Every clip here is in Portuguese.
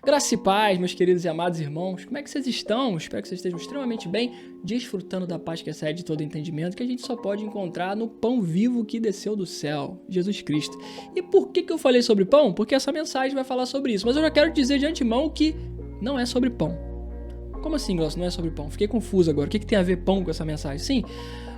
Graça e paz, meus queridos e amados irmãos, como é que vocês estão? Espero que vocês estejam extremamente bem, desfrutando da paz que excede todo entendimento, que a gente só pode encontrar no pão vivo que desceu do céu, Jesus Cristo. E por que eu falei sobre pão? Porque essa mensagem vai falar sobre isso, mas eu já quero dizer de antemão que não é sobre pão. Como assim, Glaucio, não é sobre pão? Fiquei confuso agora, o que tem a ver pão com essa mensagem? Sim,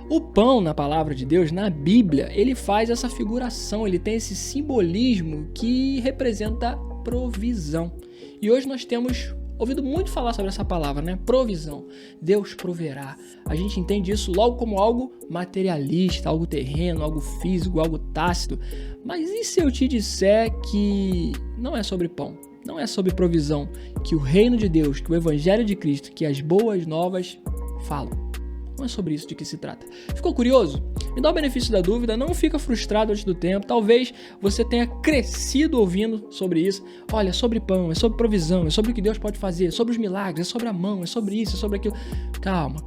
o pão na palavra de Deus, na Bíblia, ele faz essa figuração, ele tem esse simbolismo que representa provisão. E hoje nós temos ouvido muito falar sobre essa palavra, né? Provisão. Deus proverá. A gente entende isso logo como algo materialista, algo terreno, algo físico, algo tácito. Mas e se eu te disser que não é sobre pão? Não é sobre provisão, que o reino de Deus, que o evangelho de Cristo, que as boas novas falam? Não é sobre isso de que se trata. Ficou curioso? Me dá o benefício da dúvida, não fica frustrado antes do tempo. Talvez você tenha crescido ouvindo sobre isso. Olha, é sobre pão, é sobre provisão, é sobre o que Deus pode fazer, é sobre os milagres, é sobre a mão, é sobre isso, é sobre aquilo. Calma.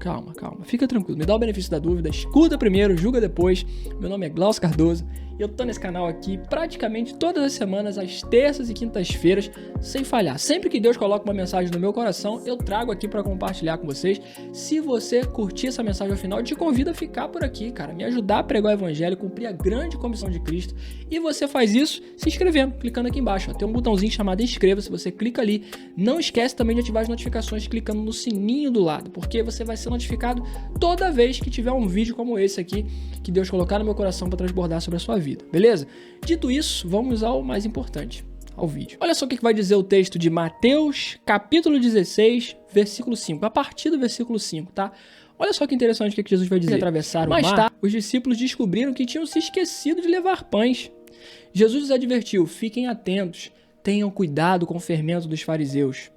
Fica tranquilo, me dá o benefício da dúvida, escuta primeiro, julga depois. Meu nome é Glaucio Cardoso e eu tô nesse canal aqui praticamente todas as semanas, às terças e quintas-feiras, sem falhar. Sempre que Deus coloca uma mensagem no meu coração, eu trago aqui para compartilhar com vocês. Se você curtir essa mensagem ao final, eu te convido a ficar por aqui, cara, me ajudar a pregar o evangelho, cumprir a grande comissão de Cristo. E você faz isso se inscrevendo, clicando aqui embaixo. Ó, tem um botãozinho chamado inscreva-se, você clica ali. Não esquece também de ativar as notificações clicando no sininho do lado, porque você vai ser notificado toda vez que tiver um vídeo como esse aqui, que Deus colocar no meu coração para transbordar sobre a sua vida, beleza? Dito isso, vamos ao mais importante, ao vídeo. Olha só o que vai dizer o texto de Mateus, capítulo 16, versículo 5, a partir do versículo 5, tá? Olha só que interessante o que Jesus vai dizer. Atravessaram o mar, os discípulos descobriram que tinham se esquecido de levar pães. Jesus os advertiu, fiquem atentos, tenham cuidado com o fermento dos fariseus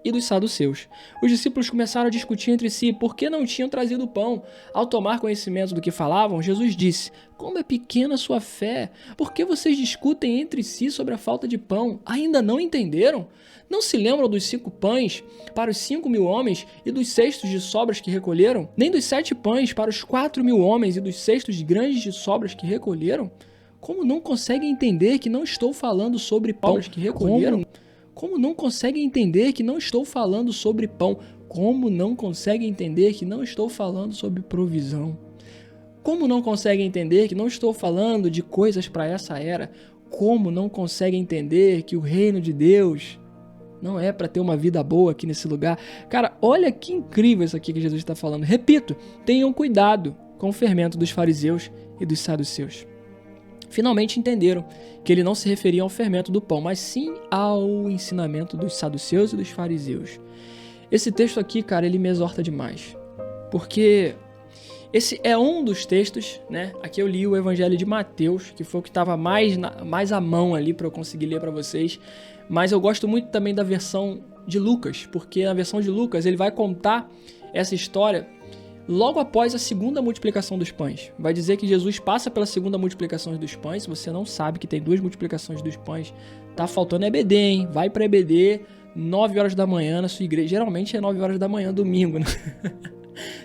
e dos saduceus. Os discípulos começaram a discutir entre si por que não tinham trazido pão. Ao tomar conhecimento do que falavam, Jesus disse, como é pequena a sua fé, por que vocês discutem entre si sobre a falta de pão? Ainda não entenderam? Não se lembram dos 5 pães para os 5.000 homens e dos cestos de sobras que recolheram? Nem dos 7 pães para os 4.000 homens e dos cestos grandes de sobras que recolheram? Como não conseguem entender que não estou falando sobre pão que recolheram? Como não conseguem entender que não estou falando sobre pão? Como não conseguem entender que não estou falando sobre provisão? Como não conseguem entender que não estou falando de coisas para essa era? Como não conseguem entender que o reino de Deus não é para ter uma vida boa aqui nesse lugar? Cara, olha que incrível isso aqui que Jesus está falando. Repito, tenham cuidado com o fermento dos fariseus e dos saduceus. Finalmente entenderam que ele não se referia ao fermento do pão, mas sim ao ensinamento dos saduceus e dos fariseus. Esse texto aqui, cara, ele me exorta demais, porque esse é um dos textos, né? Aqui eu li o Evangelho de Mateus, que foi o que estava mais à mão ali para eu conseguir ler para vocês, mas eu gosto muito também da versão de Lucas, porque na versão de Lucas ele vai contar essa história logo após a segunda multiplicação dos pães. Vai dizer que Jesus passa pela segunda multiplicação dos pães. Se você não sabe que tem 2 multiplicações dos pães, tá faltando EBD, hein? Vai para EBD, 9 horas da manhã na sua igreja. Geralmente é 9 horas da manhã, domingo, né?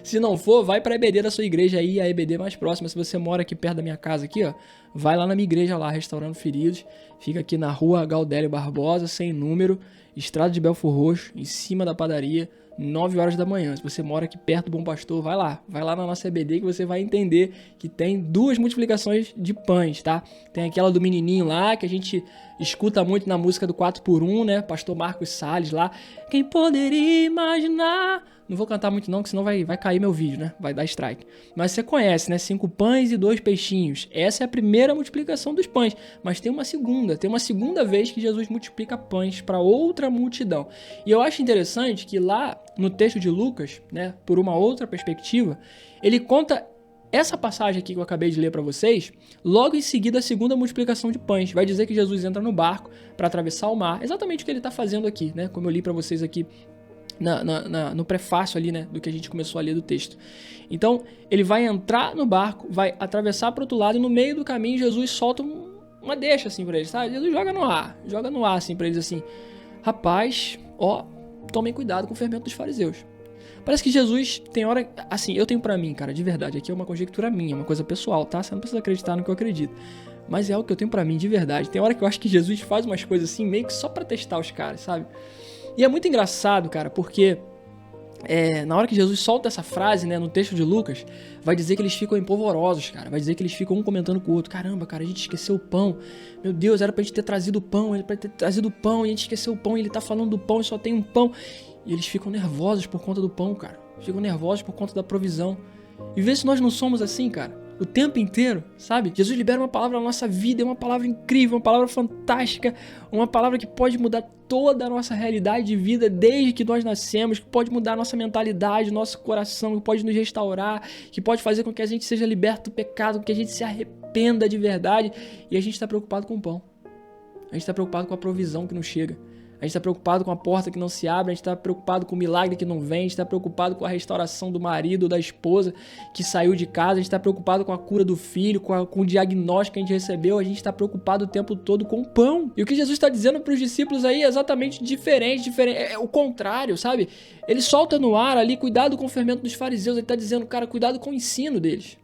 Se não for, vai para a EBD da sua igreja aí, a EBD mais próxima. Se você mora aqui perto da minha casa, aqui, ó, vai lá na minha igreja lá, Restaurando Feridos. Fica aqui na rua Gaudélio Barbosa, sem número, Estrada de Belfor Roxo, em cima da padaria, 9 horas da manhã. Se você mora aqui perto do Bom Pastor, vai lá na nossa EBD que você vai entender que tem 2 multiplicações de pães, tá? Tem aquela do menininho lá, que a gente escuta muito na música do 4x1, né? Pastor Marcos Salles lá. Quem poderia imaginar? Não vou cantar muito não, que senão vai cair meu vídeo, né? Vai dar strike. Mas você conhece, né? 5 pães e 2 peixinhos. Essa é a primeira multiplicação dos pães. Mas tem uma segunda vez que Jesus multiplica pães para outra multidão. E eu acho interessante que lá no texto de Lucas, né? Por uma outra perspectiva, ele conta essa passagem aqui que eu acabei de ler para vocês, logo em seguida a segunda multiplicação de pães. Vai dizer que Jesus entra no barco para atravessar o mar. Exatamente o que ele está fazendo aqui, né? Como eu li para vocês aqui no prefácio ali, né, do que a gente começou a ler do texto. Então, ele vai entrar no barco, vai atravessar para o outro lado e no meio do caminho Jesus solta uma deixa assim para eles, tá? Jesus joga no ar assim para eles assim, rapaz, ó, tomem cuidado com o fermento dos fariseus. Parece que Jesus tem hora, assim, eu tenho para mim, cara, de verdade, aqui é uma conjectura minha, uma coisa pessoal, tá? Você não precisa acreditar no que eu acredito. mas é algo que eu tenho pra mim de verdade. Tem hora que eu acho que Jesus faz umas coisas assim, meio que só pra testar os caras, sabe? E é muito engraçado, cara, porque na hora que Jesus solta essa frase, né, no texto de Lucas, vai dizer que eles ficam empolvorosos, cara. Vai dizer que eles ficam um comentando com o outro. Caramba, cara, a gente esqueceu o pão. Meu Deus, era pra gente ter trazido o pão, era pra ter trazido o pão, e a gente esqueceu o pão, e ele tá falando do pão e só tem um pão. E eles ficam nervosos por conta do pão, cara. Ficam nervosos por conta da provisão. E vê se nós não somos assim, cara. O tempo inteiro, sabe? Jesus libera uma palavra na nossa vida, é uma palavra incrível, uma palavra fantástica, uma palavra que pode mudar toda a nossa realidade de vida desde que nós nascemos, que pode mudar a nossa mentalidade, nosso coração, que pode nos restaurar, que pode fazer com que a gente seja liberto do pecado, que a gente se arrependa de verdade. E a gente está preocupado com o pão. A gente está preocupado com a provisão que não chega. A gente está preocupado com a porta que não se abre, a gente está preocupado com o milagre que não vem, a gente está preocupado com a restauração do marido, da esposa que saiu de casa, a gente está preocupado com a cura do filho, com o diagnóstico que a gente recebeu, a gente está preocupado o tempo todo com o pão. E o que Jesus está dizendo para os discípulos aí é exatamente diferente, é o contrário, sabe? Ele solta no ar ali, cuidado com o fermento dos fariseus, ele está dizendo, cara, cuidado com o ensino deles.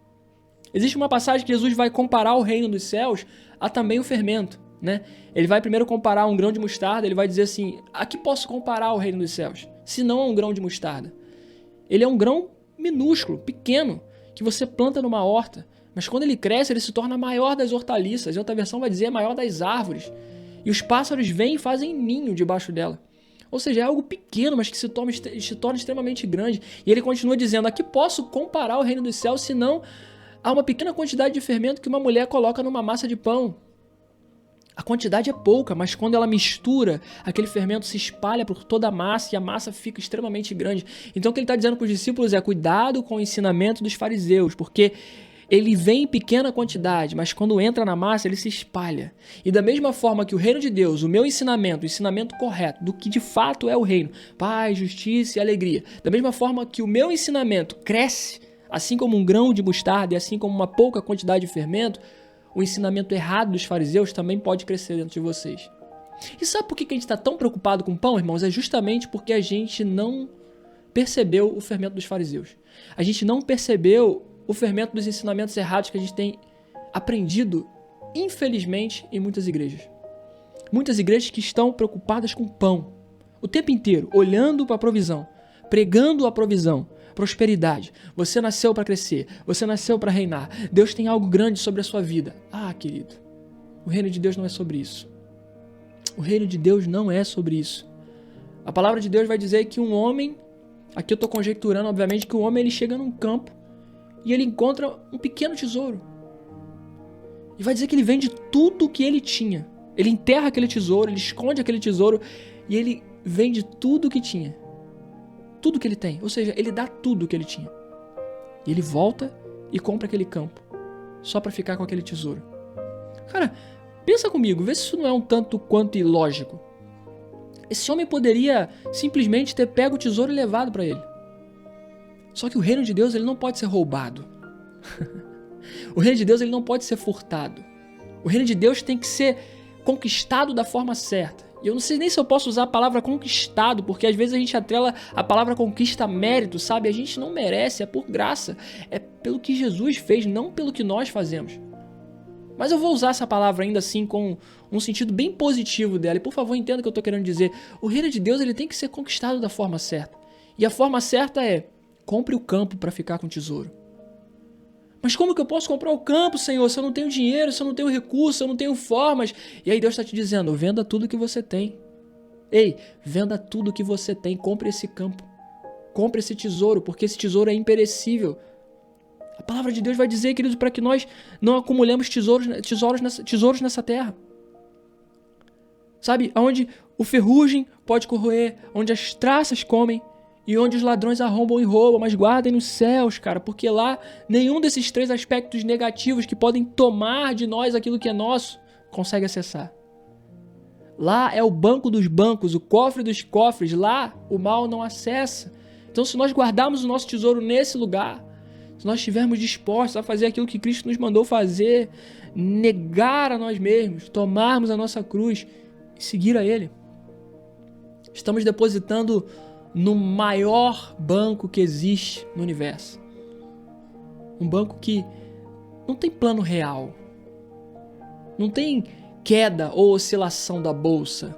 Existe uma passagem que Jesus vai comparar o reino dos céus a também o fermento. Né? Ele vai primeiro comparar um grão de mostarda, ele vai dizer assim, a que posso comparar o reino dos céus? Se não a um grão de mostarda. Ele é um grão minúsculo, pequeno, que você planta numa horta, mas quando ele cresce, ele se torna a maior das hortaliças, e outra versão vai dizer a maior das árvores, e os pássaros vêm e fazem ninho debaixo dela. Ou seja, é algo pequeno, mas que se torna extremamente grande. E ele continua dizendo, a que posso comparar o reino dos céus, se não a uma pequena quantidade de fermento que uma mulher coloca numa massa de pão? A quantidade é pouca, mas quando ela mistura, aquele fermento se espalha por toda a massa e a massa fica extremamente grande. Então o que ele está dizendo para os discípulos é cuidado com o ensinamento dos fariseus, porque ele vem em pequena quantidade, mas quando entra na massa ele se espalha. E da mesma forma que o reino de Deus, o meu ensinamento, o ensinamento correto do que de fato é o reino, paz, justiça e alegria, da mesma forma que o meu ensinamento cresce, assim como um grão de mostarda e assim como uma pouca quantidade de fermento, o ensinamento errado dos fariseus também pode crescer dentro de vocês. E sabe por que a gente está tão preocupado com pão, irmãos? É justamente porque a gente não percebeu o fermento dos fariseus. A gente não percebeu o fermento dos ensinamentos errados que a gente tem aprendido, infelizmente, em muitas igrejas. Muitas igrejas que estão preocupadas com pão, o tempo inteiro, olhando para a provisão, pregando a provisão, prosperidade. Você nasceu para crescer, você nasceu para reinar. Deus tem algo grande sobre a sua vida. Ah, querido, o reino de Deus não é sobre isso. O reino de Deus não é sobre isso. A palavra de Deus vai dizer que um homem, aqui eu estou conjecturando, obviamente, que o homem ele chega num campo e ele encontra um pequeno tesouro. E vai dizer que ele vende tudo o que ele tinha. Ele enterra aquele tesouro, ele esconde aquele tesouro e ele vende tudo o que tinha. Tudo que ele tem, ou seja, ele dá tudo que ele tinha. E ele volta e compra aquele campo, só para ficar com aquele tesouro. Cara, pensa comigo, vê se isso não é um tanto quanto ilógico. Esse homem poderia simplesmente ter pego o tesouro e levado para ele. Só que o reino de Deus ele não pode ser roubado. O reino de Deus ele não pode ser furtado. O reino de Deus tem que ser conquistado da forma certa. E eu não sei nem se eu posso usar a palavra conquistado, porque às vezes a gente atrela a palavra conquista a mérito, sabe? A gente não merece, é por graça. É pelo que Jesus fez, não pelo que nós fazemos. Mas eu vou usar essa palavra ainda assim com um sentido bem positivo dela. E por favor, entenda o que eu estou querendo dizer. O reino de Deus ele tem que ser conquistado da forma certa. E a forma certa é, compre o campo para ficar com o tesouro. Mas como que eu posso comprar o campo, Senhor, se eu não tenho dinheiro, se eu não tenho recurso, se eu não tenho formas? E aí Deus está te dizendo, venda tudo que você tem. Ei, venda tudo que você tem, compre esse campo. Compre esse tesouro, porque esse tesouro é imperecível. A palavra de Deus vai dizer, queridos, para que nós não acumulemos tesouros nessa terra. Sabe, onde o ferrugem pode corroer, onde as traças comem, e onde os ladrões arrombam e roubam, mas guardem nos céus, cara, porque lá nenhum desses três aspectos negativos que podem tomar de nós aquilo que é nosso, consegue acessar. Lá é o banco dos bancos, o cofre dos cofres, lá o mal não acessa. Então se nós guardarmos o nosso tesouro nesse lugar, se nós estivermos dispostos a fazer aquilo que Cristo nos mandou fazer, negar a nós mesmos, tomarmos a nossa cruz e seguir a Ele, estamos depositando no maior banco que existe no universo. Um banco que não tem plano real. Não tem queda ou oscilação da bolsa.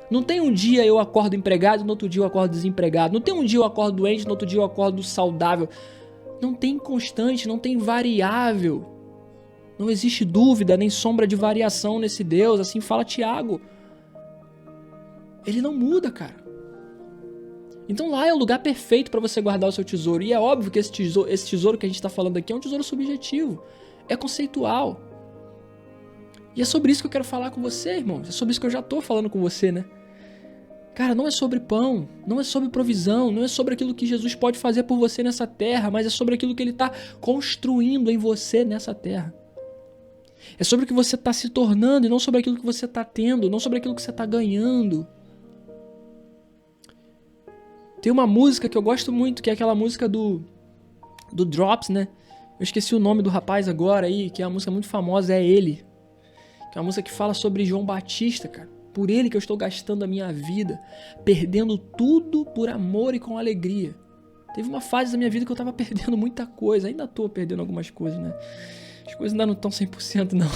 Não tem um dia eu acordo empregado, no outro dia eu acordo desempregado. Não tem um dia eu acordo doente, no outro dia eu acordo saudável. Não tem constante, não tem variável. Não existe dúvida nem sombra de variação nesse Deus. Assim fala Tiago. Ele não muda, cara. Então lá é o lugar perfeito para você guardar o seu tesouro. E é óbvio que esse tesouro que a gente está falando aqui é um tesouro subjetivo. É conceitual. E é sobre isso que eu quero falar com você, irmão. É sobre isso que eu já estou falando com você, né? Cara, não é sobre pão, não é sobre provisão, não é sobre aquilo que Jesus pode fazer por você nessa terra, mas é sobre aquilo que Ele está construindo em você nessa terra. É sobre o que você está se tornando e não sobre aquilo que você está tendo, não sobre aquilo que você está ganhando. Tem uma música que eu gosto muito, que é aquela música do Drops, né? Eu esqueci o nome do rapaz agora aí, que é uma música muito famosa, é Ele. Que é uma música que fala sobre João Batista, cara. Por ele que eu estou gastando a minha vida, perdendo tudo por amor e com alegria. Teve uma fase da minha vida que eu estava perdendo muita coisa, ainda estou perdendo algumas coisas, né? As coisas ainda não estão 100% não.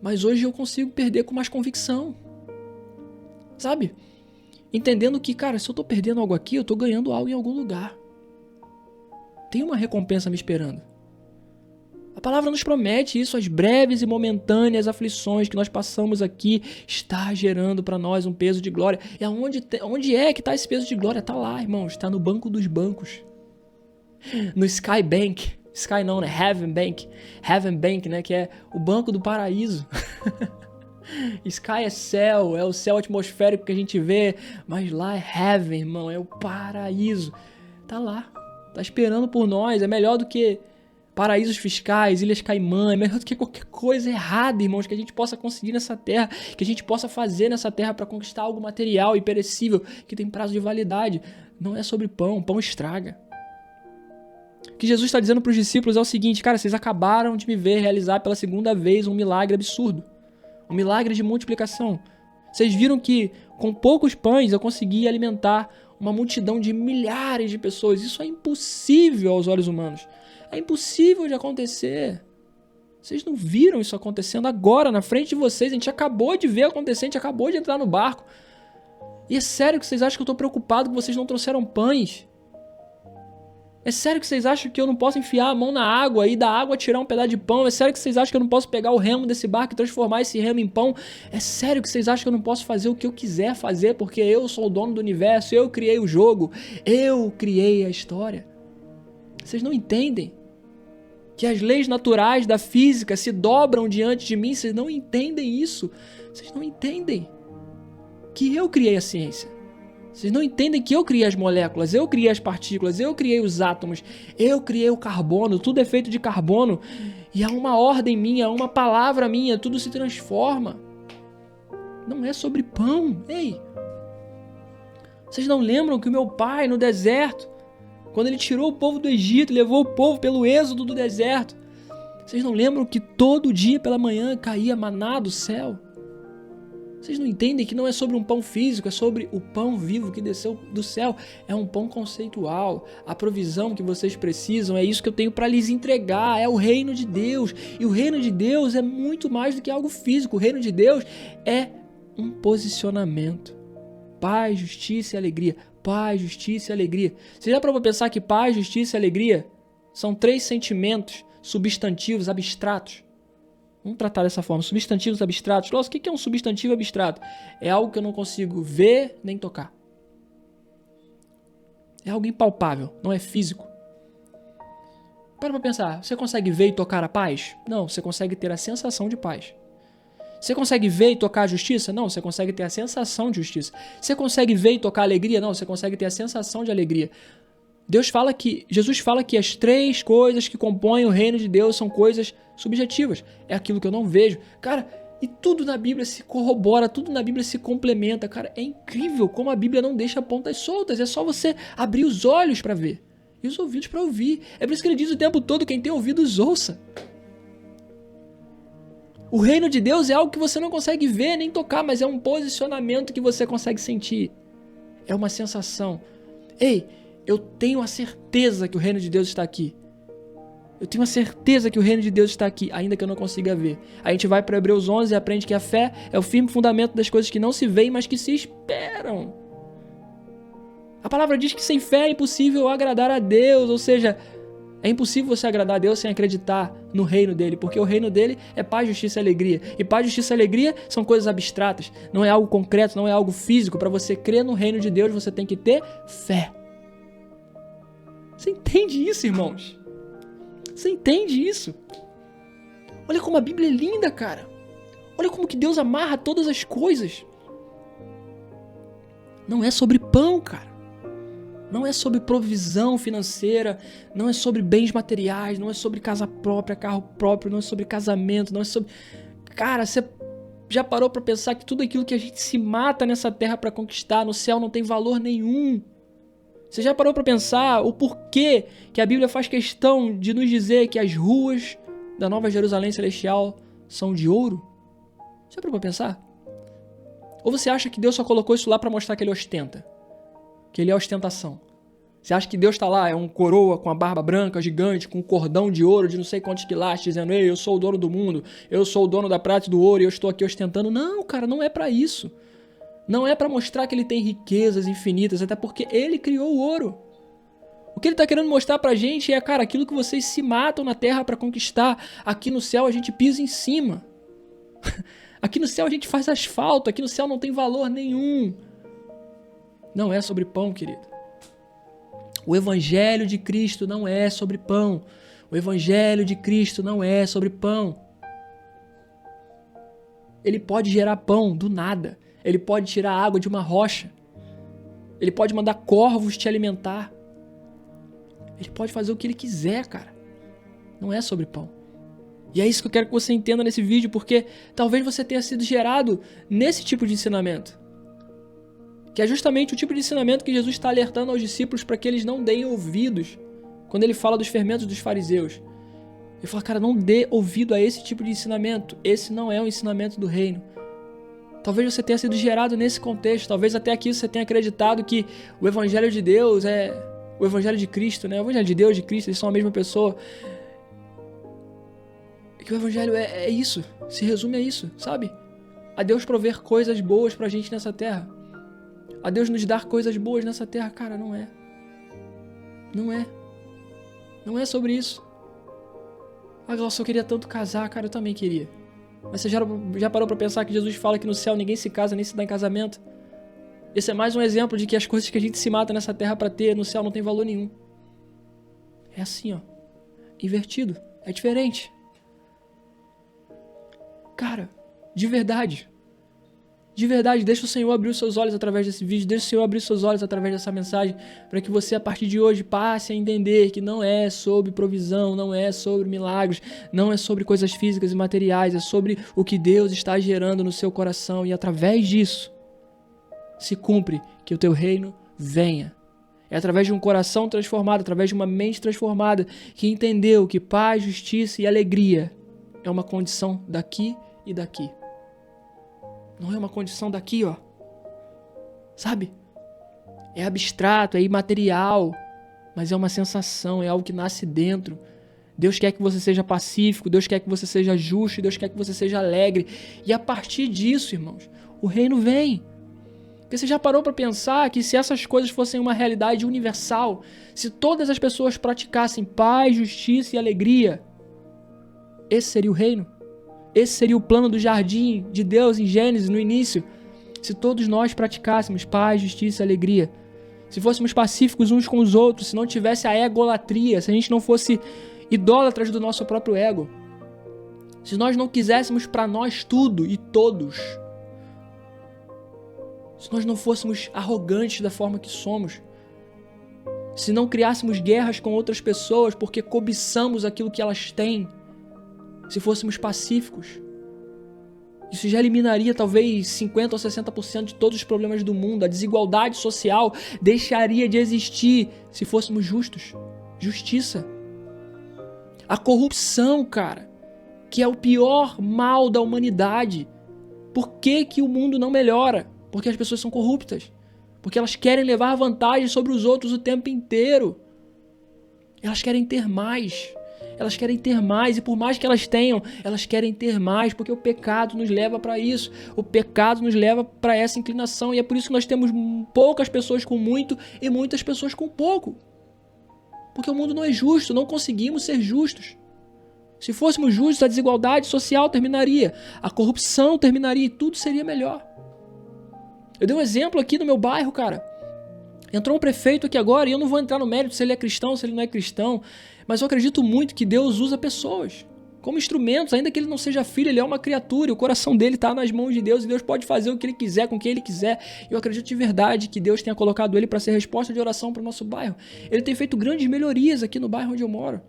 Mas hoje eu consigo perder com mais convicção. Sabe? Entendendo que, cara, se eu estou perdendo algo aqui, eu estou ganhando algo em algum lugar. Tem uma recompensa me esperando. A palavra nos promete isso, as breves e momentâneas aflições que nós passamos aqui está gerando para nós um peso de glória. E onde é que está esse peso de glória? Está lá, irmãos, está no banco dos bancos. No Sky Bank. Sky não, né? Heaven Bank. Heaven Bank, né? Que é o banco do paraíso. Sky é céu, é o céu atmosférico que a gente vê, mas lá é Heaven, irmão, é o paraíso. Tá lá, tá esperando por nós, é melhor do que paraísos fiscais, Ilhas Caimã, é melhor do que qualquer coisa errada, irmãos, que a gente possa conseguir nessa terra, que a gente possa fazer nessa terra para conquistar algo material e perecível, que tem prazo de validade. Não é sobre pão, pão estraga. O que Jesus está dizendo para os discípulos é o seguinte, cara, vocês acabaram de me ver realizar pela segunda vez um milagre absurdo, um milagre de multiplicação. Vocês viram que com poucos pães eu consegui alimentar uma multidão de milhares de pessoas. Isso é impossível aos olhos humanos. É impossível de acontecer. Vocês não viram isso acontecendo agora, na frente de vocês. A gente acabou de ver acontecer, a gente acabou de entrar no barco. E é sério que vocês acham que eu estou preocupado que vocês não trouxeram pães? É sério que vocês acham que eu não posso enfiar a mão na água e da água tirar um pedaço de pão? É sério que vocês acham que eu não posso pegar o remo desse barco e transformar esse remo em pão? É sério que vocês acham que eu não posso fazer o que eu quiser fazer porque eu sou o dono do universo, eu criei o jogo, eu criei a história? Vocês não entendem que as leis naturais da física se dobram diante de mim? Vocês não entendem isso. Vocês não entendem que eu criei a ciência. Vocês não entendem que eu criei as moléculas, eu criei as partículas, eu criei os átomos, eu criei o carbono, tudo é feito de carbono. E há uma ordem minha, há uma palavra minha, tudo se transforma. Não é sobre pão. Ei! Vocês não lembram que o meu pai no deserto, quando ele tirou o povo do Egito, levou o povo pelo êxodo do deserto, vocês não lembram que todo dia pela manhã caía maná do céu? Vocês não entendem que não é sobre um pão físico, é sobre o pão vivo que desceu do céu. É um pão conceitual. A provisão que vocês precisam é isso que eu tenho para lhes entregar. É o reino de Deus. E o reino de Deus é muito mais do que algo físico. O reino de Deus é um posicionamento. Paz, justiça e alegria. Paz, justiça e alegria. Você já parou para pensar que paz, justiça e alegria são 3 sentimentos substantivos abstratos? Vamos tratar dessa forma, substantivos abstratos. Nossa, o que é um substantivo abstrato? É algo que eu não consigo ver nem tocar. É algo impalpável, não é físico. Para pensar, você consegue ver e tocar a paz? Não, você consegue ter a sensação de paz. Você consegue ver e tocar a justiça? Não, você consegue ter a sensação de justiça. Você consegue ver e tocar a alegria? Não, você consegue ter a sensação de alegria. Jesus fala que as 3 coisas que compõem o reino de Deus são coisas subjetivas. É aquilo que eu não vejo. Cara, e tudo na Bíblia se corrobora, tudo na Bíblia se complementa. Cara, é incrível como a Bíblia não deixa pontas soltas. É só você abrir os olhos para ver e os ouvidos para ouvir. É por isso que ele diz o tempo todo, quem tem ouvidos ouça. O reino de Deus é algo que você não consegue ver nem tocar, mas é um posicionamento que você consegue sentir. É uma sensação. Ei, eu tenho a certeza que o reino de Deus está aqui. Eu tenho a certeza que o reino de Deus está aqui, ainda que eu não consiga ver. A gente vai para Hebreus 11 e aprende que a fé é o firme fundamento das coisas que não se veem, mas que se esperam. A palavra diz que sem fé é impossível agradar a Deus, ou seja, é impossível você agradar a Deus sem acreditar no reino dele, porque o reino dele é paz, justiça e alegria. E paz, justiça e alegria são coisas abstratas, não é algo concreto, não é algo físico. Para você crer no reino de Deus, você tem que ter fé. Você entende isso, irmãos? Você entende isso? Olha como a Bíblia é linda, cara. Olha como que Deus amarra todas as coisas. Não é sobre pão, cara. Não é sobre provisão financeira, não é sobre bens materiais, não é sobre casa própria, carro próprio, não é sobre casamento, não é sobre... Cara, você já parou pra pensar que tudo aquilo que a gente se mata nessa terra pra conquistar, no céu não tem valor nenhum? Você já parou pra pensar o porquê que a Bíblia faz questão de nos dizer que as ruas da Nova Jerusalém Celestial são de ouro? Já parou pra pensar? Ou você acha que Deus só colocou isso lá pra mostrar que ele ostenta? Que ele é ostentação? Você acha que Deus tá lá, é um coroa com a barba branca, gigante, com um cordão de ouro de não sei quantos quilates, dizendo: ei, eu sou o dono do mundo, eu sou o dono da prata e do ouro e eu estou aqui ostentando? Não, cara, não é pra isso. Não é para mostrar que ele tem riquezas infinitas, até porque ele criou o ouro. O que ele está querendo mostrar pra gente é, cara, aquilo que vocês se matam na terra para conquistar, aqui no céu a gente pisa em cima. Aqui no céu a gente faz asfalto, aqui no céu não tem valor nenhum. Não é sobre pão, querido. O Evangelho de Cristo não é sobre pão. O Evangelho de Cristo não é sobre pão. Ele pode gerar pão do nada. Ele pode tirar água de uma rocha. Ele pode mandar corvos te alimentar. Ele pode fazer o que ele quiser, cara. Não é sobre pão. E é isso que eu quero que você entenda nesse vídeo, porque talvez você tenha sido gerado nesse tipo de ensinamento. Que é justamente o tipo de ensinamento que Jesus está alertando aos discípulos para que eles não deem ouvidos. Quando ele fala dos fermentos dos fariseus. Ele fala, cara, não dê ouvido a esse tipo de ensinamento. Esse não é o ensinamento do reino. Talvez você tenha sido gerado nesse contexto. Talvez até aqui você tenha acreditado que o Evangelho de Deus é o Evangelho de Cristo, né? O Evangelho de Deus e de Cristo, eles são a mesma pessoa. Que o Evangelho é isso. Se resume a isso, sabe? A Deus prover coisas boas pra gente nessa terra. A Deus nos dar coisas boas nessa terra. Cara, não é. Não é. Não é sobre isso. Ah, Glaucio, eu queria tanto casar. Cara, eu também queria. Mas você já parou pra pensar que Jesus fala que no céu ninguém se casa nem se dá em casamento? Esse é mais um exemplo de que as coisas que a gente se mata nessa terra pra ter, no céu não tem valor nenhum. É assim, ó. Invertido. É diferente. Cara, de verdade. De verdade, deixa o Senhor abrir os seus olhos através desse vídeo, deixa o Senhor abrir os seus olhos através dessa mensagem, para que você a partir de hoje passe a entender que não é sobre provisão, não é sobre milagres, não é sobre coisas físicas e materiais, é sobre o que Deus está gerando no seu coração, e através disso se cumpre que o teu reino venha. É através de um coração transformado, através de uma mente transformada, que entendeu que paz, justiça e alegria é uma condição daqui e daqui. Não é uma condição daqui, ó. Sabe? É abstrato, é imaterial, mas é uma sensação, é algo que nasce dentro. Deus quer que você seja pacífico, Deus quer que você seja justo, Deus quer que você seja alegre. E a partir disso, irmãos, o reino vem. Porque você já parou para pensar que se essas coisas fossem uma realidade universal, se todas as pessoas praticassem paz, justiça e alegria, esse seria o reino? Esse seria o plano do jardim de Deus em Gênesis, no início. Se todos nós praticássemos paz, justiça e alegria. Se fôssemos pacíficos uns com os outros, se não tivesse a egolatria, se a gente não fosse idólatras do nosso próprio ego. Se nós não quiséssemos para nós tudo e todos. Se nós não fôssemos arrogantes da forma que somos. Se não criássemos guerras com outras pessoas porque cobiçamos aquilo que elas têm. Se fôssemos pacíficos, isso já eliminaria talvez 50% ou 60% de todos os problemas do mundo. A desigualdade social deixaria de existir se fôssemos justos. Justiça. A corrupção, cara, que é o pior mal da humanidade. Por que que o mundo não melhora? Porque as pessoas são corruptas. Porque elas querem levar vantagem sobre os outros o tempo inteiro. Elas querem ter mais. Elas querem ter mais, e por mais que elas tenham, elas querem ter mais, porque o pecado nos leva para isso. O pecado nos leva para essa inclinação, e é por isso que nós temos poucas pessoas com muito e muitas pessoas com pouco. Porque o mundo não é justo, não conseguimos ser justos. Se fôssemos justos, a desigualdade social terminaria, a corrupção terminaria e tudo seria melhor. Eu dei um exemplo aqui no meu bairro, cara. Entrou um prefeito aqui agora, e eu não vou entrar no mérito se ele é cristão, se ele não é cristão, mas eu acredito muito que Deus usa pessoas como instrumentos, ainda que ele não seja filho, ele é uma criatura, e o coração dele está nas mãos de Deus, e Deus pode fazer o que ele quiser, com quem ele quiser. Eu acredito de verdade que Deus tenha colocado ele para ser resposta de oração para o nosso bairro. Ele tem feito grandes melhorias aqui no bairro onde eu moro.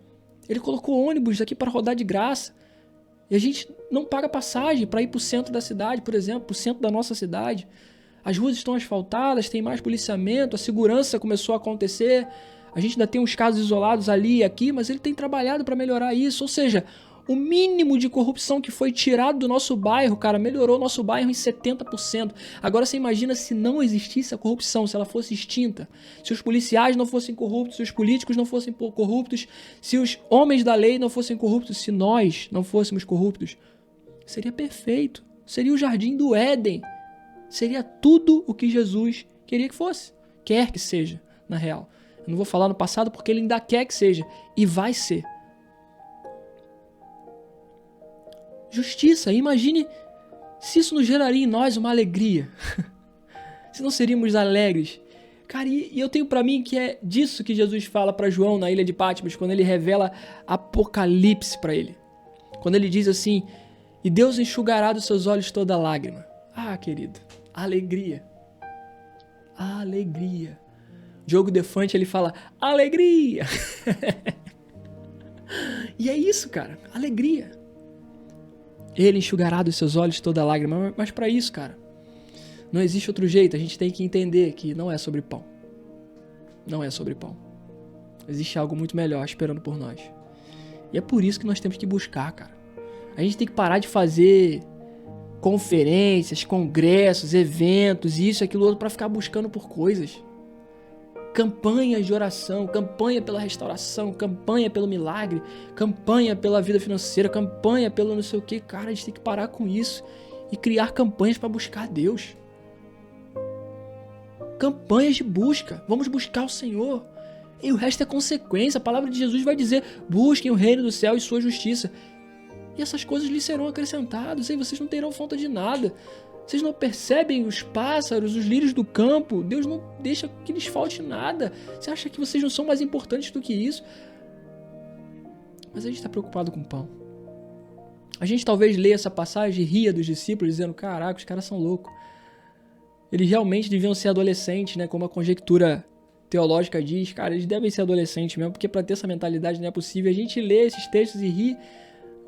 Ele colocou ônibus aqui para rodar de graça, e a gente não paga passagem para ir para o centro da cidade, por exemplo, para o centro da nossa cidade. As ruas estão asfaltadas, tem mais policiamento, a segurança começou a acontecer. A gente ainda tem uns casos isolados ali e aqui, mas ele tem trabalhado para melhorar isso. Ou seja, o mínimo de corrupção que foi tirado do nosso bairro, cara, melhorou o nosso bairro em 70%. Agora você imagina se não existisse a corrupção, se ela fosse extinta. Se os policiais não fossem corruptos, se os políticos não fossem corruptos, se os homens da lei não fossem corruptos, se nós não fôssemos corruptos. Seria perfeito. Seria o jardim do Éden. Seria tudo o que Jesus queria que fosse. Quer que seja, na real. Eu não vou falar no passado porque ele ainda quer que seja. E vai ser. Justiça. Imagine se isso nos geraria em nós uma alegria. Se não seríamos alegres. Cara, e eu tenho pra mim que é disso que Jesus fala pra João na ilha de Patmos, quando ele revela Apocalipse pra ele. Quando ele diz assim, e Deus enxugará dos seus olhos toda lágrima. Ah, querido, alegria. Alegria. Diogo Defante, ele fala, alegria. E é isso, cara, alegria. Ele enxugará dos seus olhos toda lágrima. Mas para isso, cara, não existe outro jeito. A gente tem que entender que não é sobre pão. Não é sobre pão. Existe algo muito melhor esperando por nós. E é por isso que nós temos que buscar, cara. A gente tem que parar de fazer conferências, congressos, eventos, isso, aquilo, outro, para ficar buscando por coisas. Campanhas de oração, campanha pela restauração, campanha pelo milagre, campanha pela vida financeira, campanha pelo não sei o que. Cara, a gente tem que parar com isso e criar campanhas para buscar Deus. Campanhas de busca. Vamos buscar o Senhor. E o resto é consequência. A palavra de Jesus vai dizer, busquem o reino do céu e sua justiça. E essas coisas lhes serão acrescentadas, e vocês não terão falta de nada. Vocês não percebem os pássaros, os lírios do campo? Deus não deixa que lhes falte nada. Você acha que vocês não são mais importantes do que isso? Mas a gente está preocupado com o pão. A gente talvez lê essa passagem e ria dos discípulos, dizendo, caraca, os caras são loucos. Eles realmente deviam ser adolescentes, né? Como a conjectura teológica diz. Cara, eles devem ser adolescentes mesmo, porque para ter essa mentalidade não é possível. A gente lê esses textos e ri,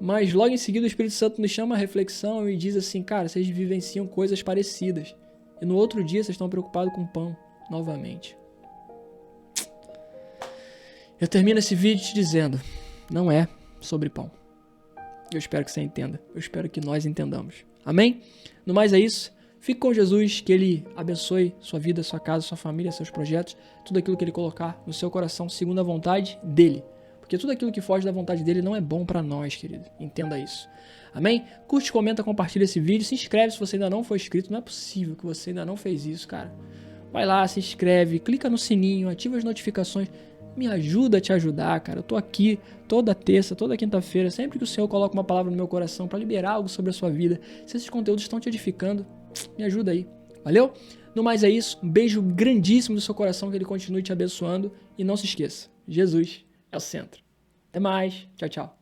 mas logo em seguida o Espírito Santo nos chama a reflexão e diz assim, cara, vocês vivenciam coisas parecidas. E no outro dia vocês estão preocupados com pão, novamente. Eu termino esse vídeo te dizendo, não é sobre pão. Eu espero que você entenda. Eu espero que nós entendamos. Amém? No mais é isso. Fique com Jesus, que Ele abençoe sua vida, sua casa, sua família, seus projetos, tudo aquilo que Ele colocar no seu coração, segundo a vontade dEle. Porque tudo aquilo que foge da vontade dEle não é bom para nós, querido. Entenda isso. Amém? Curte, comenta, compartilha esse vídeo. Se inscreve se você ainda não for inscrito. Não é possível que você ainda não fez isso, cara. Vai lá, se inscreve, clica no sininho, ativa as notificações. Me ajuda a te ajudar, cara. Eu tô aqui toda terça, toda quinta-feira, sempre que o Senhor coloca uma palavra no meu coração para liberar algo sobre a sua vida. Se esses conteúdos estão te edificando, me ajuda aí. Valeu? No mais é isso. Um beijo grandíssimo do seu coração, que Ele continue te abençoando. E não se esqueça, Jesus é o centro. Até mais. Tchau, tchau.